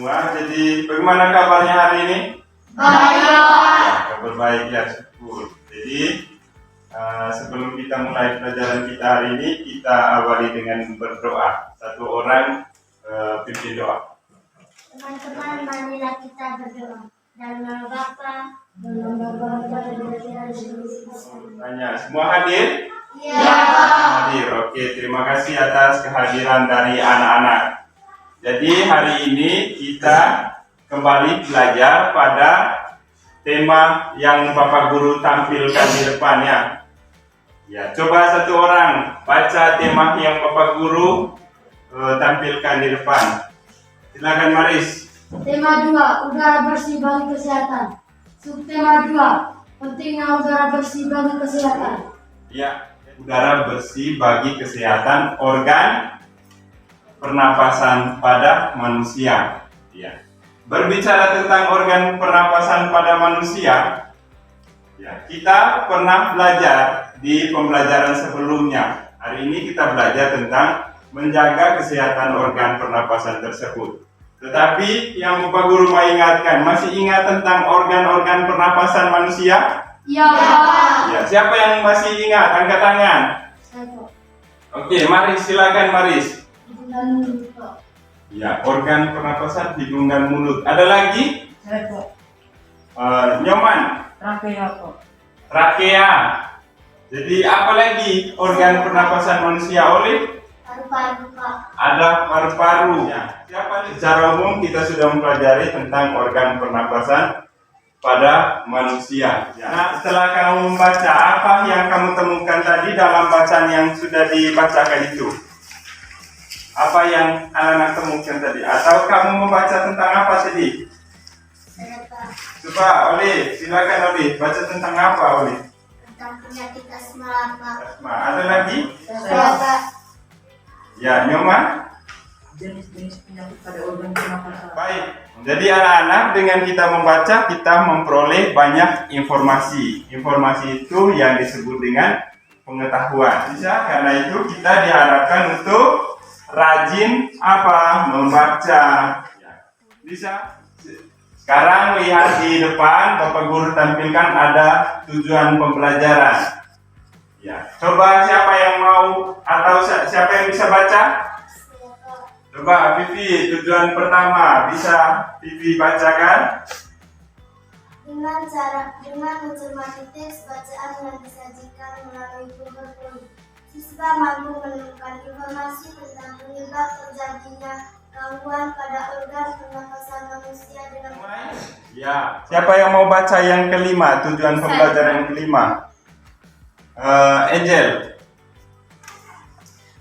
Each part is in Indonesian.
semua. Jadi bagaimana kabarnya hari ini? Baik. Ya, kabar baik ya, syukur. Jadi sebelum kita mulai pelajaran kita hari ini, kita awali dengan berdoa. Satu orang pimpin doa. Teman-teman, marilah kita berdoa. Dalam nama Bapa, dalam nama Bapa dan Dalam Roh Kudus. Tanya, semua hadir? Ya. Hadir. Oke, terima kasih atas kehadiran dari anak-anak. Jadi hari ini kita kembali belajar pada tema yang Bapak Guru tampilkan di depannya. Ya, coba satu orang baca tema yang Bapak Guru tampilkan di depan. Silakan Maris. Tema 2, udara bersih bagi kesehatan. Subtema 2, pentingnya udara bersih bagi kesehatan. Ya, udara bersih bagi kesehatan organ pernapasan pada manusia. Ya. Berbicara tentang organ pernapasan pada manusia, ya, kita pernah belajar di pembelajaran sebelumnya. Hari ini kita belajar tentang menjaga kesehatan organ pernapasan tersebut. Tetapi yang Bapak Guru mau ingatkan, masih ingat tentang organ-organ pernapasan manusia? Ya. Ya, siapa yang masih ingat? Angkat tangan. Saya Oke, Maris, silakan Maris. dan lupa. Ya, organ pernapasan hidung dan mulut. Ada lagi? Saya kok Nyoman, trachea kok. trakea. Jadi apa lagi organ pernapasan manusia? Oleh? Paru-paru, Pak. Ada paru-paru. Ya. Secara umum kita sudah mempelajari tentang organ pernapasan pada manusia. Ya. Nah, setelah kamu membaca, apa yang kamu temukan tadi dalam bacaan yang sudah dibacakan itu? Apa yang anak-anak temukan tadi? Atau kamu membaca tentang apa tadi? Saya, Pak. Coba, Oli, silakan Oli, baca tentang apa Oli? Tentang penyakit asma, Pak. Asma. Ada lagi? Saya, Pak. Ya, Nyoman. Jenis-jenis penyakit pada organ pernapasan. Baik. Jadi anak-anak dengan kita membaca kita memperoleh banyak informasi. Informasi itu yang disebut dengan pengetahuan. Bisa karena itu kita diharapkan untuk rajin apa? Membaca. Ya. Bisa. Sekarang lihat di depan Bapak Guru tampilkan ada tujuan pembelajaran. Ya. Coba siapa yang mau atau siapa yang bisa baca? Saya, Pak. Coba Vivi, tujuan pertama bisa Vivi bacakan? Dengan mencermati teks bacaan yang disajikan melalui PowerPoint, siswa mampu menemukan informasi tentang penyebab terjadinya gangguan pada organ pernapasan manusia dengan Ya. Siapa yang mau baca yang kelima, tujuan pembelajaran yang kelima? Angel.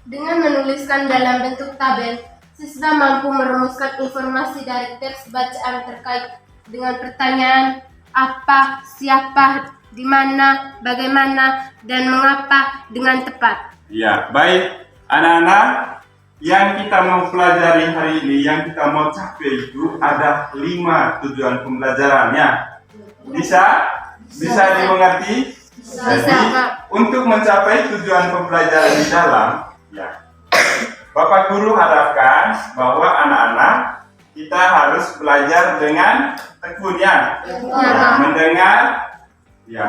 Dengan menuliskan dalam bentuk tabel, siswa mampu merumuskan informasi dari teks bacaan terkait dengan pertanyaan apa, siapa, di mana, bagaimana, dan mengapa dengan tepat. Ya, baik. Anak-anak, yang kita mau pelajari hari ini, yang kita mau capai itu ada 5 tujuan pembelajarannya. Bisa? Bisa dimengerti? Jadi, Bisa. untuk mencapai tujuan pembelajaran di dalam, ya, Bapak Guru harapkan bahwa anak-anak kita harus belajar dengan tekun ya.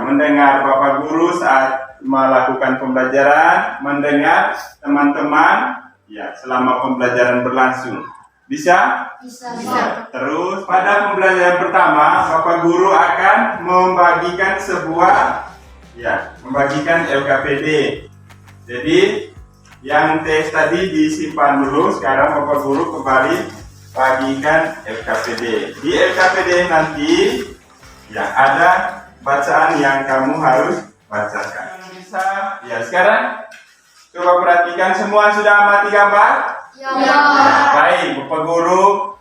Mendengar Bapak Guru saat melakukan pembelajaran, mendengar teman-teman ya selama pembelajaran berlangsung. Bisa? Bisa. Terus pada pembelajaran pertama Bapak Guru akan membagikan LKPD. Jadi yang teks tadi disimpan dulu, sekarang Bapak Guru kembali bagikan LKPD. Di LKPD nanti ya ada bacaan yang kamu harus bacakan. Bisa? Ya, sekarang coba perhatikan, semua sudah amati gambar? Ya. Baik, Bapak Guru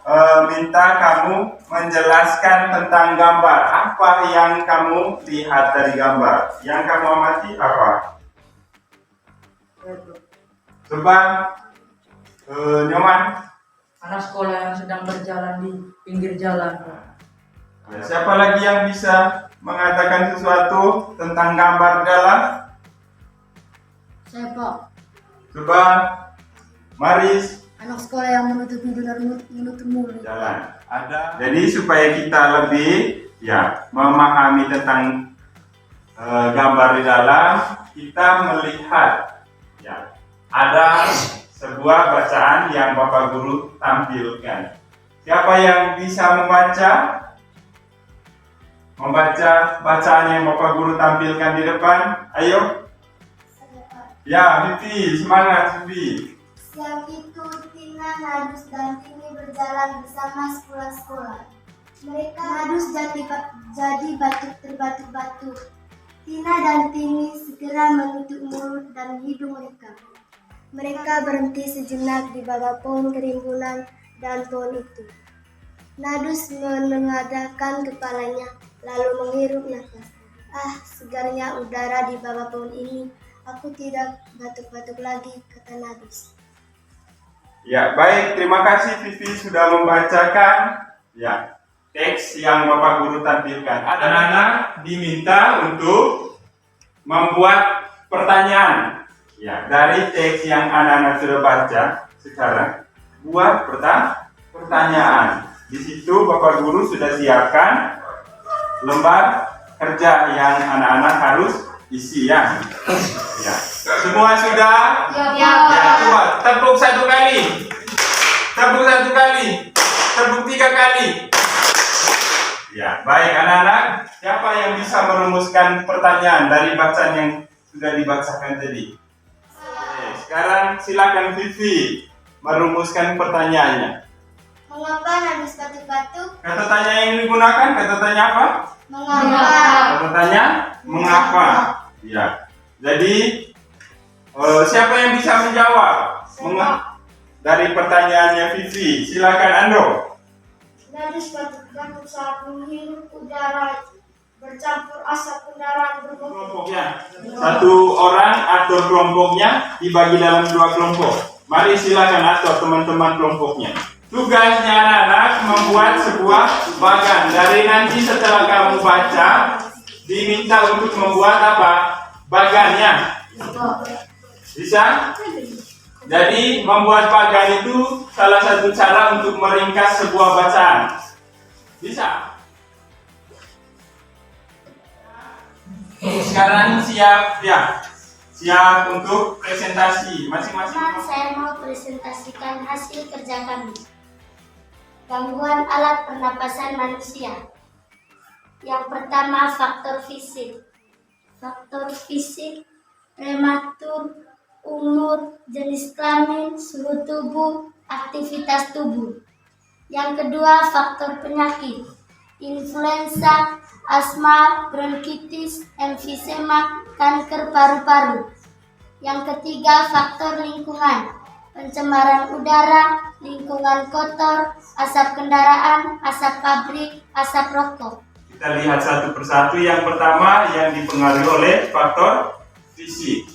minta kamu menjelaskan tentang gambar. Apa yang kamu lihat dari gambar? Yang kamu amati apa? Saya kok Coba Nyoman. anak sekolah yang sedang berjalan di pinggir jalan. Ya, siapa lagi yang bisa mengatakan sesuatu tentang gambar dalam? Saya, Pak. Coba Maris. Anak sekolah yang menutup hidung dan menutup mulut. Jalan. Ada. Jadi supaya kita lebih memahami tentang gambar di dalam, kita melihat ada sebuah bacaan yang Bapak Guru tampilkan. Siapa yang bisa membaca bacaan yang Bapak Guru tampilkan di depan? Ayo. Ya, Vivi, semangat Vivi. Siang itu Tina, Nadus, dan Tini berjalan bersama sekolah-sekolah. Mereka Nadus jadi batuk-terbatuk-batuk. Tina dan Tini segera menutup mulut dan hidung mereka. Mereka berhenti sejenak di bawah pohon kerimbunan dan pohon itu. Nadus menengadahkan kepalanya, lalu menghirup nafas. Ah, segarnya udara di bawah pohon ini. Aku tidak batuk-batuk lagi, kata Nadus. Ya, baik. Terima kasih Vivi sudah membacakan teks yang Bapak Guru tampilkan. Anak-anak diminta untuk membuat pertanyaan. Dari teks yang anak-anak sudah baca, sekarang buat pertanyaan. Di situ Bapak Guru sudah siapkan lembar kerja yang anak-anak harus isi ya. Semua sudah? Ya. Coba tepuk 1 kali. Tepuk 1 kali. Tepuk 3 kali. Baik anak-anak, siapa yang bisa merumuskan pertanyaan dari bacaan yang sudah dibacakan tadi? Oke, sekarang silakan Vivi merumuskan pertanyaannya. Mengapa Nadus batuk-batuk? Kata tanya yang digunakan, kata tanya apa? Mengapa? Kata tanya mengapa? Jadi siapa yang bisa menjawab? Dari pertanyaannya Vivi, silakan Ando. Nadus batuk-batuk saat menghirup udara bercampur asap kendaraan bermotor. Kelompoknya, satu orang atur kelompoknya dibagi dalam 2 kelompok. Mari silakan atur teman-teman kelompoknya. Tugasnya anak-anak membuat sebuah bagan. Dari nanti setelah kamu baca, diminta untuk membuat apa? Bagannya. Bisa? Jadi membuat bagan itu salah satu cara untuk meringkas sebuah bacaan. Bisa? Sekarang siap siap untuk presentasi masing-masing. Saya mau presentasikan hasil kerja kami. Gangguan alat pernapasan manusia. Yang pertama, faktor fisik. Faktor fisik, prematur, umur, jenis kelamin, suhu tubuh, aktivitas tubuh. Yang kedua, faktor penyakit. Influenza, asma, bronkitis, emfisema, kanker paru-paru. Yang ketiga, faktor lingkungan. Pencemaran udara, lingkungan kotor, asap kendaraan, asap pabrik, asap rokok. Kita lihat satu persatu. Yang pertama yang dipengaruhi oleh faktor fisik.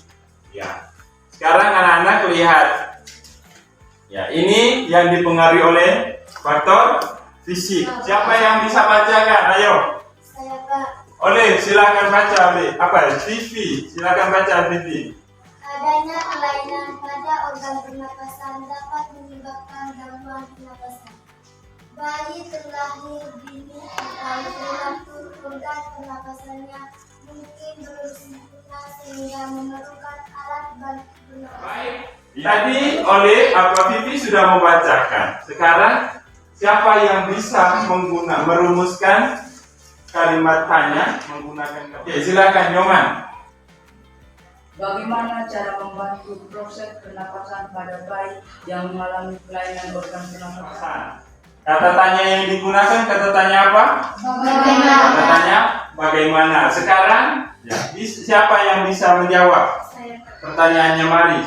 Sekarang anak-anak lihat. Ini yang dipengaruhi oleh faktor fisik. Siapa yang bisa bacakan? Ayo. Saya, Pak. Oleh, silakan baca. Oleh, apa? Vivi, silakan baca Vivi. Adanya kelainan pada organ pernapasan dapat menyebabkan gangguan pernapasan. Bayi terlahir dini atau prematur, organ pernapasannya mungkin belum sempurna sehingga memerlukan alat bantu pernapasan. Baik. Tadi oleh Vivi sudah membacakan. Sekarang siapa yang bisa merumuskan kalimat tanya menggunakan? Oke, silakan Nyoman. Bagaimana cara membantu proses pernapasan pada bayi yang mengalami kelainan organ pernapasan? Kata tanya yang digunakan, kata tanya apa? Bagaimana? Kata tanya bagaimana. Sekarang siapa yang bisa menjawab pertanyaannya? Mari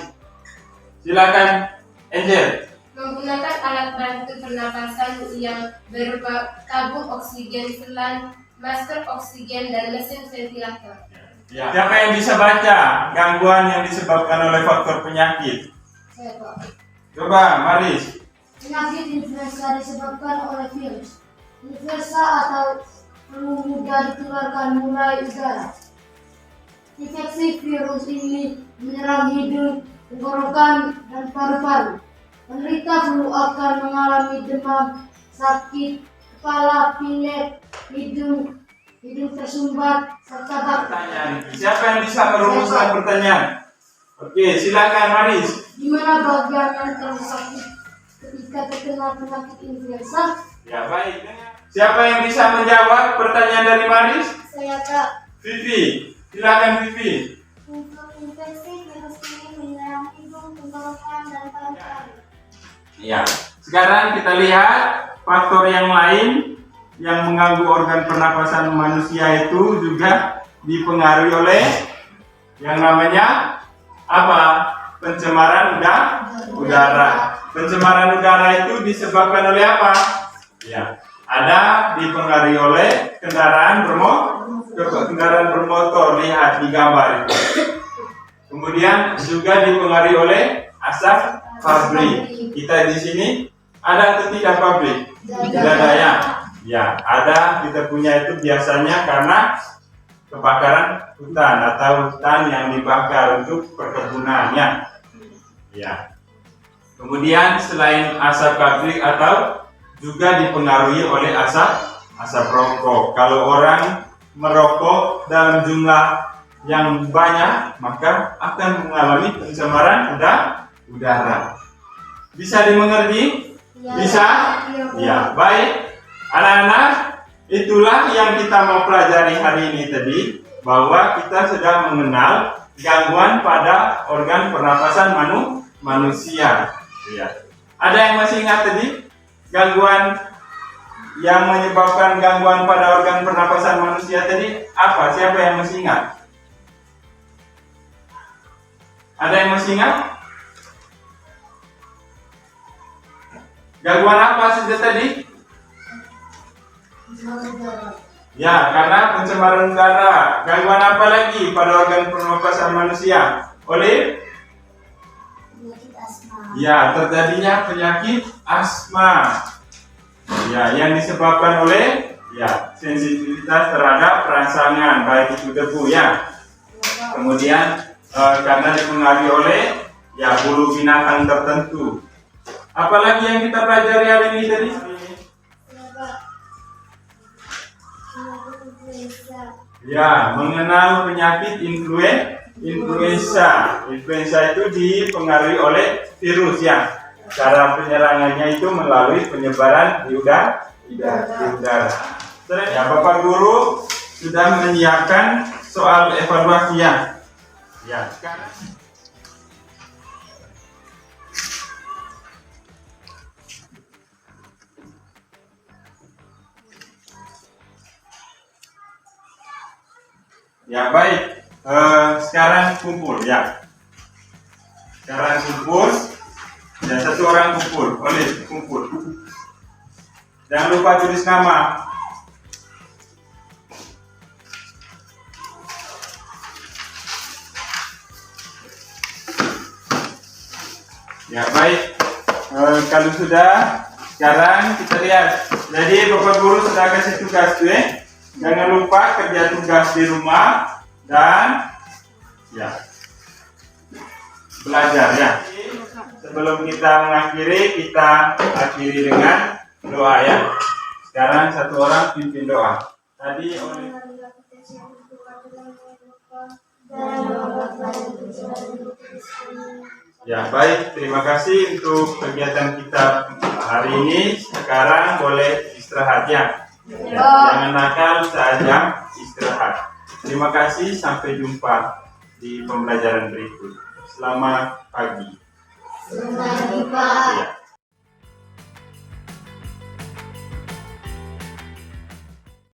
silakan Angel. Menggunakan alat bantu pernapasan yang berupa tabung oksigen selang, masker oksigen, dan mesin ventilator. Siapa yang bisa baca gangguan yang disebabkan oleh faktor penyakit? Saya, Pak. Coba, Maris. Penyakit influenza disebabkan oleh virus. Influenza atau flu mudah ditularkan mulai udara. Infeksi virus ini menyerang hidung, tenggorokan, dan paru-paru. Penderita flu akan mengalami demam, sakit kepala, pilek, hidung tersumbat, serta batuk. Pertanyaan. Siapa yang bisa merumuskan pertanyaan? Oke, silakan Maris. Di mana bagian yang tersakit ketika terkena penyakit influenza? Ya, baik. Siapa yang bisa menjawab pertanyaan dari Maris? Saya Kak. Vivi. Silakan Vivi. Infeksi virus ini menyerang hidung, tenggorokan, dan paru-paru. Ya. Sekarang kita lihat faktor yang lain yang mengganggu organ pernapasan manusia itu juga dipengaruhi oleh yang namanya apa? Pencemaran udara. Pencemaran udara itu disebabkan oleh apa? Ya, ada dipengaruhi oleh kendaraan bermotor, lihat di gambar itu. Kemudian juga dipengaruhi oleh asap pabrik. Kita di sini ada atau tidak pabrik? Tidak ada ya. Ya, ada, kita punya itu biasanya karena kebakaran hutan atau hutan yang dibakar untuk perkebunannya. Ya. Kemudian selain asap pabrik atau juga dipengaruhi oleh asap rokok. Kalau orang merokok dalam jumlah yang banyak, maka akan mengalami pencemaran udara. Bisa dimengerti? Bisa? Ya, baik. Anak-anak, itulah yang kita mau pelajari hari ini tadi, bahwa kita sudah mengenal gangguan pada organ pernapasan manusia. Ya. Ada yang masih ingat tadi? Gangguan yang menyebabkan gangguan pada organ pernapasan manusia tadi apa? Siapa yang masih ingat? Ada yang masih ingat? Gangguan apa saja tadi? Ya, karena pencemaran udara. Gangguan apa lagi pada organ pernapasan manusia? Oleh? Penyakit asma. Ya, terjadinya penyakit asma. Ya, yang disebabkan oleh sensitivitas terhadap rangsangan, baik itu debu ya. Kemudian karena dipengaruhi oleh bulu binatang tertentu. Apalagi yang kita pelajari hari ini tadi? Ya, mengenal penyakit influenza. Influenza itu dipengaruhi oleh virus ya. Cara penyerangannya itu melalui penyebaran di udara. Ya, Bapak Guru sudah menyiapkan soal evaluasi ya. Ya, sekarang. Ya baik, sekarang kumpul ya. Sekarang kumpul, dan satu orang kumpul. Jangan lupa tulis nama. Ya baik, kalau sudah, sekarang kita lihat. Jadi Bapak Guru sudah kasih tugas tuh ya. Jangan lupa kerja tugas di rumah dan belajar ya. Sebelum kita mengakhiri, kita akhiri dengan doa ya. Sekarang satu orang pimpin doa. Tadi oleh ya baik, terima kasih untuk kegiatan kita hari ini. Sekarang boleh istirahat ya. Jangan nakal saat jam istirahat. Terima kasih, sampai jumpa di pembelajaran berikut. Selamat pagi. Selamat pagi, Pak. Ya.